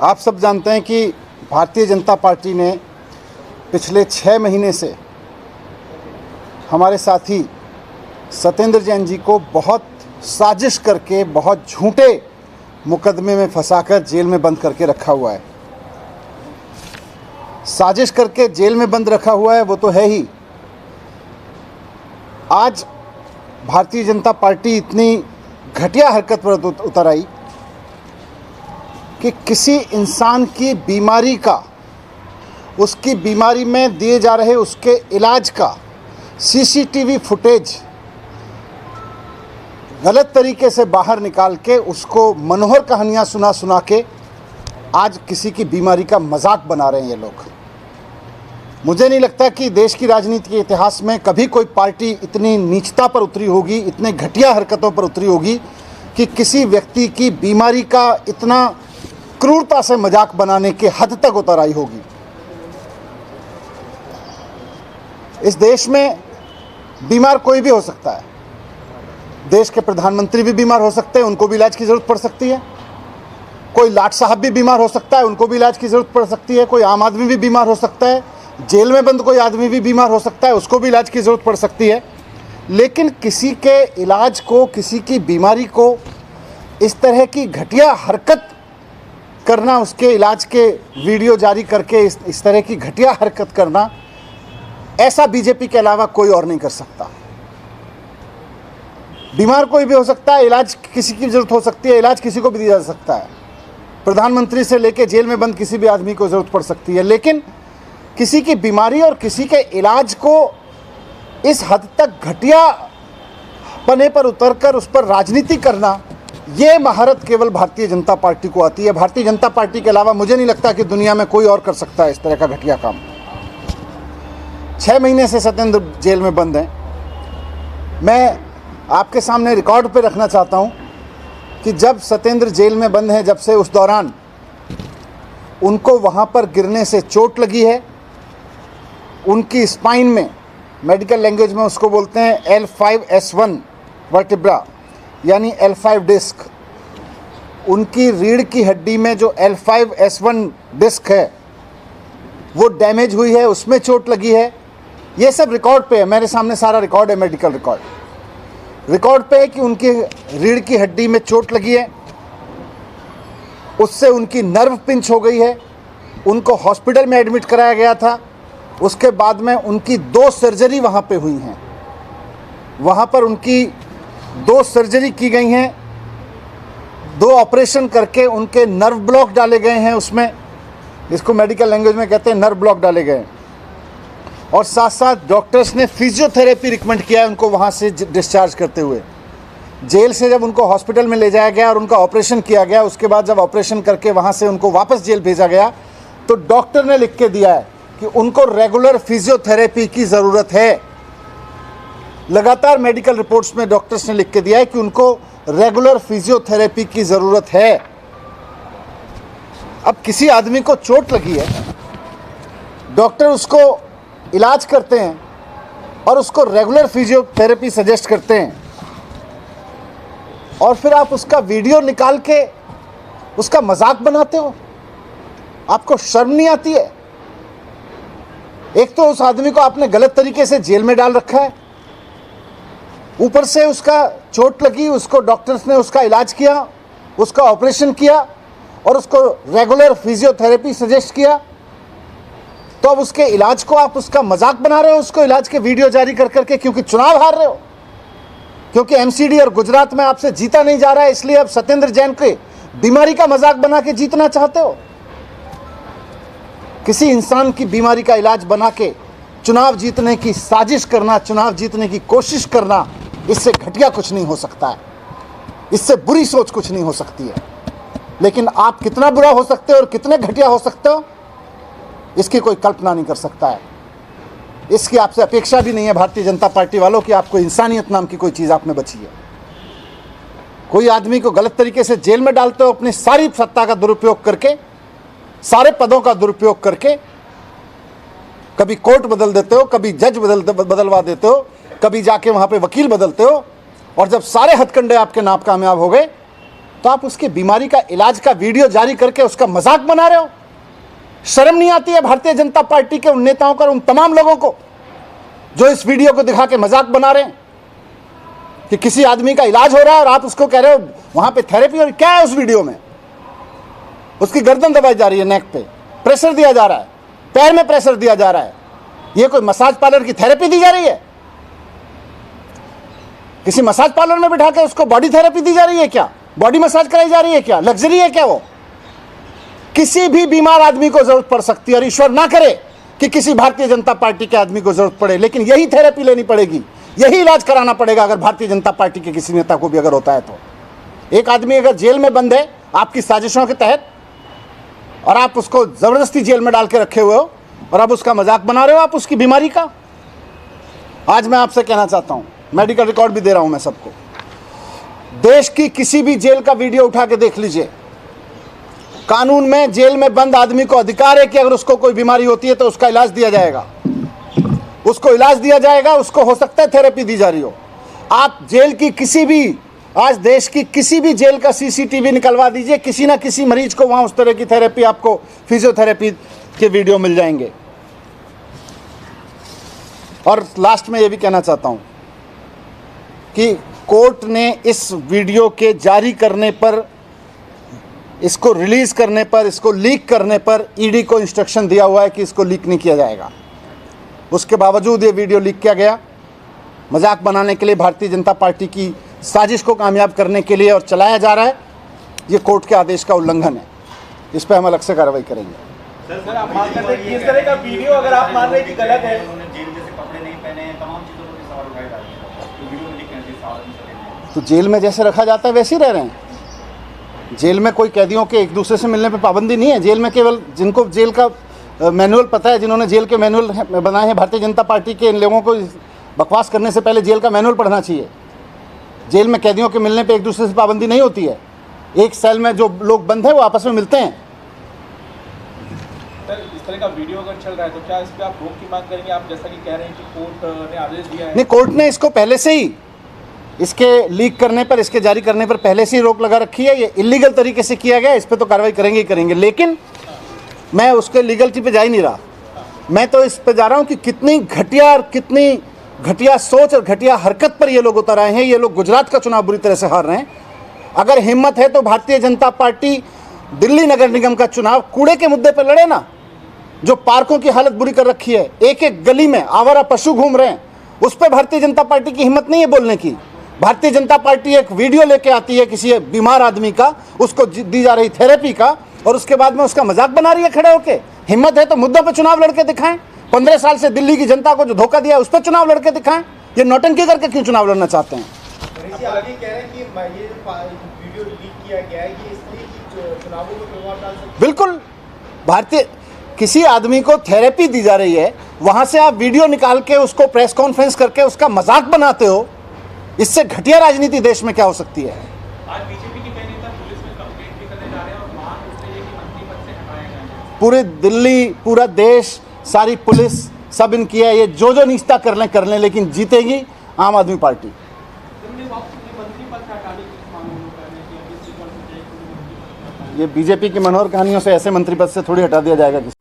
आप सब जानते हैं कि भारतीय जनता पार्टी ने पिछले 6 महीने से हमारे साथी सत्येंद्र जैन जी को बहुत साजिश करके, बहुत झूठे मुकदमे में फंसाकर जेल में बंद करके रखा हुआ है। साजिश करके जेल में बंद रखा हुआ है वो तो है ही। आज भारतीय जनता पार्टी इतनी घटिया हरकत पर उतर आई कि किसी इंसान की बीमारी का, उसकी बीमारी में दिए जा रहे उसके इलाज का सीसीटीवी फुटेज गलत तरीके से बाहर निकाल के उसको मनोहर कहानियां सुना के आज किसी की बीमारी का मजाक बना रहे हैं ये लोग। मुझे नहीं लगता कि देश की राजनीति के इतिहास में कभी कोई पार्टी इतनी नीचता पर उतरी होगी, इतने घटिया हरकतों पर उतरी होगी कि किसी व्यक्ति की बीमारी का इतना क्रूरता से मजाक बनाने के हद तक उतर आई होगी। इस देश में बीमार कोई भी हो सकता है। देश के प्रधानमंत्री भी बीमार हो सकते हैं, उनको भी इलाज की ज़रूरत पड़ सकती है। कोई लाट साहब भी बीमार हो सकता है, उनको भी इलाज की ज़रूरत पड़ सकती है। कोई आम आदमी भी बीमार हो सकता है, जेल में बंद कोई आदमी भी बीमार हो सकता है, उसको भी इलाज की ज़रूरत पड़ सकती है। लेकिन किसी के इलाज को, किसी की बीमारी को इस तरह की घटिया हरकत करना, उसके इलाज के वीडियो जारी करके इस तरह की घटिया हरकत करना, ऐसा बीजेपी के अलावा कोई और नहीं कर सकता। बीमार कोई भी हो सकता है, इलाज किसी की ज़रूरत हो सकती है, इलाज किसी को भी दिया जा सकता है। प्रधानमंत्री से लेकर जेल में बंद किसी भी आदमी को ज़रूरत पड़ सकती है। लेकिन किसी की बीमारी और किसी के इलाज को इस हद तक घटिया पने पर उतरकर उस पर राजनीति करना, ये महारत केवल भारतीय जनता पार्टी को आती है। भारतीय जनता पार्टी के अलावा मुझे नहीं लगता कि दुनिया में कोई और कर सकता है इस तरह का घटिया काम। 6 महीने से सत्येंद्र जेल में बंद हैं। मैं आपके सामने रिकॉर्ड पे रखना चाहता हूं कि जब सत्येंद्र जेल में बंद हैं, जब से उस दौरान उनको वहां पर गिरने से चोट लगी है। उनकी स्पाइन में, मेडिकल लैंग्वेज में उसको बोलते हैं L5S1 वर्टिब्रा, यानी L5 डिस्क। उनकी रीढ़ की हड्डी में जो L5S1 डिस्क है वो डैमेज हुई है, उसमें चोट लगी है। ये सब रिकॉर्ड पे है, मेरे सामने सारा रिकॉर्ड है, मेडिकल रिकॉर्ड पे है कि उनकी रीढ़ की हड्डी में चोट लगी है, उससे उनकी नर्व पिंच हो गई है। उनको हॉस्पिटल में एडमिट कराया गया था। उसके बाद में उनकी 2 सर्जरी वहाँ पे हुई हैं। वहाँ पर उनकी 2 सर्जरी की गई हैं, 2 ऑपरेशन करके उनके नर्व ब्लॉक डाले गए हैं। उसमें, इसको मेडिकल लैंग्वेज में कहते हैं नर्व ब्लॉक डाले गए। और साथ साथ डॉक्टर्स ने फिजियोथेरेपी रिकमेंड किया है उनको वहाँ से डिस्चार्ज करते हुए। जेल से जब उनको हॉस्पिटल में ले जाया गया और उनका ऑपरेशन किया गया, उसके बाद जब ऑपरेशन करके वहाँ से उनको वापस जेल भेजा गया तो डॉक्टर ने लिख के दिया है कि उनको रेगुलर फिजियोथेरेपी की ज़रूरत है। लगातार मेडिकल रिपोर्ट्स में डॉक्टर्स ने लिख के दिया है कि उनको रेगुलर फिजियोथेरेपी की ज़रूरत है। अब किसी आदमी को चोट लगी है, डॉक्टर उसको इलाज करते हैं और उसको रेगुलर फिजियोथेरेपी सजेस्ट करते हैं, और फिर आप उसका वीडियो निकाल के उसका मजाक बनाते हो। आपको शर्म नहीं आती है? एक तो उस आदमी को आपने गलत तरीके से जेल में डाल रखा है, ऊपर से उसका चोट लगी, उसको डॉक्टर्स ने उसका इलाज किया, उसका ऑपरेशन किया और उसको रेगुलर फिजियोथेरेपी सजेस्ट किया। तो अब उसके इलाज को आप उसका मजाक बना रहे हो, उसको इलाज के वीडियो जारी कर करके, क्योंकि चुनाव हार रहे हो, क्योंकि एमसीडी और गुजरात में आपसे जीता नहीं जा रहा है, इसलिए अब सत्येंद्र जैन के बीमारी का मजाक बना के जीतना चाहते हो। किसी इंसान की बीमारी का इलाज बना के चुनाव जीतने की साजिश करना, चुनाव जीतने की कोशिश करना, इससे घटिया कुछ नहीं हो सकता है, इससे बुरी सोच कुछ नहीं हो सकती है। लेकिन आप कितना बुरा हो सकते हो और कितने घटिया हो सकते हो, इसकी कोई कल्पना नहीं कर सकता है। इसकी आपसे अपेक्षा भी नहीं है भारतीय जनता पार्टी वालों की। आपको इंसानियत नाम की कोई चीज़ आप में बची है? कोई आदमी को गलत तरीके से जेल में डालते हो, अपनी सारी सत्ता का दुरुपयोग करके, सारे पदों का दुरुपयोग करके। कभी कोर्ट बदल देते हो, कभी जज बदलवा देते हो, कभी जाके वहाँ पे वकील बदलते हो, और जब सारे हथकंडे आपके नाकामयाब हो गए तो आप उसकी बीमारी का इलाज का वीडियो जारी करके उसका मजाक बना रहे हो। शर्म नहीं आती है भारतीय जनता पार्टी के उन नेताओं को, उन तमाम लोगों को जो इस वीडियो को दिखा के मजाक बना रहे हैं कि किसी आदमी का इलाज हो रहा है और आप उसको कह रहे हो वहां पे थेरेपी। और क्या है उस वीडियो में? उसकी गर्दन दबाई जा रही है, नेक पे प्रेशर दिया जा रहा है, पैर में प्रेशर दिया जा रहा है। ये कोई मसाज पार्लर की थेरेपी दी जा रही है? किसी मसाज पार्लर में बिठा के उसको बॉडी थेरेपी दी जा रही है क्या? बॉडी मसाज कराई जा रही है क्या? लग्जरी है क्या वो? किसी भी बीमार आदमी को जरूरत पड़ सकती है और ईश्वर ना करे कि किसी भारतीय जनता पार्टी के आदमी को जरूरत पड़े, लेकिन यही थेरेपी लेनी पड़ेगी, यही इलाज कराना पड़ेगा अगर भारतीय जनता पार्टी के किसी नेता को भी अगर होता है तो। एक आदमी अगर जेल में बंद है आपकी साजिशों के तहत और आप उसको जबरदस्ती जेल में डाल के रखे हुए हो और अब उसका मजाक बना रहे हो आप उसकी बीमारी का। आज मैं आपसे कहना चाहता हूं, मेडिकल रिकॉर्ड भी दे रहा हूं मैं सबको, देश की किसी भी जेल का वीडियो उठा के देख लीजिए। कानून में जेल में बंद आदमी को अधिकार है कि अगर उसको कोई बीमारी होती है तो उसका इलाज दिया जाएगा, उसको इलाज दिया जाएगा, उसको हो सकता है थेरेपी दी जा रही हो। आप जेल की किसी भी, आज देश की किसी भी जेल का सीसीटीवी निकलवा दीजिए, किसी ना किसी मरीज को वहां उस तरह की थेरेपी, आपको फिजियोथेरेपी के वीडियो मिल जाएंगे। और लास्ट में ये भी कहना चाहता हूं कि कोर्ट ने इस वीडियो के जारी करने पर, इसको रिलीज करने पर, इसको लीक करने पर ईडी को इंस्ट्रक्शन दिया हुआ है कि इसको लीक नहीं किया जाएगा। उसके बावजूद ये वीडियो लीक किया गया मजाक बनाने के लिए, भारतीय जनता पार्टी की साजिश को कामयाब करने के लिए, और चलाया जा रहा है। ये कोर्ट के आदेश का उल्लंघन है, इस पर हम अलग से कार्रवाई करेंगे। सर आप मान रहे हैं किस तरह का वीडियो, अगर आप मान रहे हैं कि गलत है, उन्होंने जेल जैसे कपड़े नहीं पहने हैं, तमाम चीज़ों पर सवाल उठाए जा रहे हैं, तो वीडियो में लिखे हैं सवाल। तो जेल में जैसे रखा जाता है वैसे ही रह रहे हैं। जेल में कोई कैदियों के एक दूसरे से मिलने पर पाबंदी नहीं है। जेल में केवल जिनको जेल का मैनुअल पता है, जिन्होंने जेल के मैनुअल बनाए हैं भारतीय जनता पार्टी के, इन लोगों को बकवास करने से पहले जेल का मैनुअल पढ़ना चाहिए। जेल में कैदियों के मिलने पे एक दूसरे से पाबंदी नहीं होती है। एक सेल में जो लोग बंद हैं वो आपस में मिलते हैं। सर इस तरह का वीडियो अगर चल रहा है तो क्या इस पर आप रोक की मांग करेंगे? आप जैसा कि कह रहे हैं कि कोर्ट ने आदेश दिया है। नहीं, कोर्ट ने इसको पहले से ही, इसके लीक करने पर, इसके जारी करने पर पहले से ही रोक लगा रखी है। ये इलीगल तरीके से किया गया, इस पर तो कार्रवाई करेंगे ही करेंगे, लेकिन मैं उसके लीगलिटी पे जा ही नहीं रहा। मैं तो इस पे जा रहा हूँ कि कितनी घटिया और कितनी घटिया सोच और घटिया हरकत पर ये लोग उतर आए हैं। ये लोग गुजरात का चुनाव बुरी तरह से हार रहे हैं। अगर हिम्मत है तो भारतीय जनता पार्टी दिल्ली नगर निगम का चुनाव कूड़े के मुद्दे पर लड़े ना। जो पार्कों की हालत बुरी कर रखी है, एक एक गली में आवारा पशु घूम रहे हैं, उस पर भारतीय जनता पार्टी की हिम्मत नहीं है बोलने की। भारतीय जनता पार्टी एक वीडियो लेके आती है किसी बीमार आदमी का, उसको दी जा रही थेरेपी का, और उसके बाद में उसका मजाक बना रही है खड़े होके। हिम्मत है तो मुद्दों पर चुनाव लड़के दिखाएं। 15 साल से दिल्ली की जनता को जो धोखा दिया उस पर चुनाव लड़के दिखाएं। ये नौटंकी करके क्यों चुनाव लड़ना चाहते हैं? आगे कह रहे हैं कि ये वीडियो लीक किया गया है, ये इसलिए कि चुनावों में प्रभाव डाल सकता है। बिल्कुल, भारतीय किसी आदमी को थेरेपी दी जा रही है, वहां से आप वीडियो निकाल के उसको प्रेस कॉन्फ्रेंस करके उसका मजाक बनाते हो। इससे घटिया राजनीति देश में क्या हो सकती है? आज बीजेपी के कई नेता पुलिस में कंप्लेंट भी करने जा रहे हैं और मांग उठ रही है कि मंत्री पद से हटाए जाएं। पूरी दिल्ली, पूरा देश, सारी पुलिस सब इनकी है। ये जो निश्चित कर लें, लेकिन जीतेगी आम आदमी पार्टी। मंत्री पद से हटाने की मांग कर रहे हैं कि ये बीजेपी की मनोहर कहानियों से ऐसे मंत्री पद से थोड़ी हटा दिया जाएगा किसी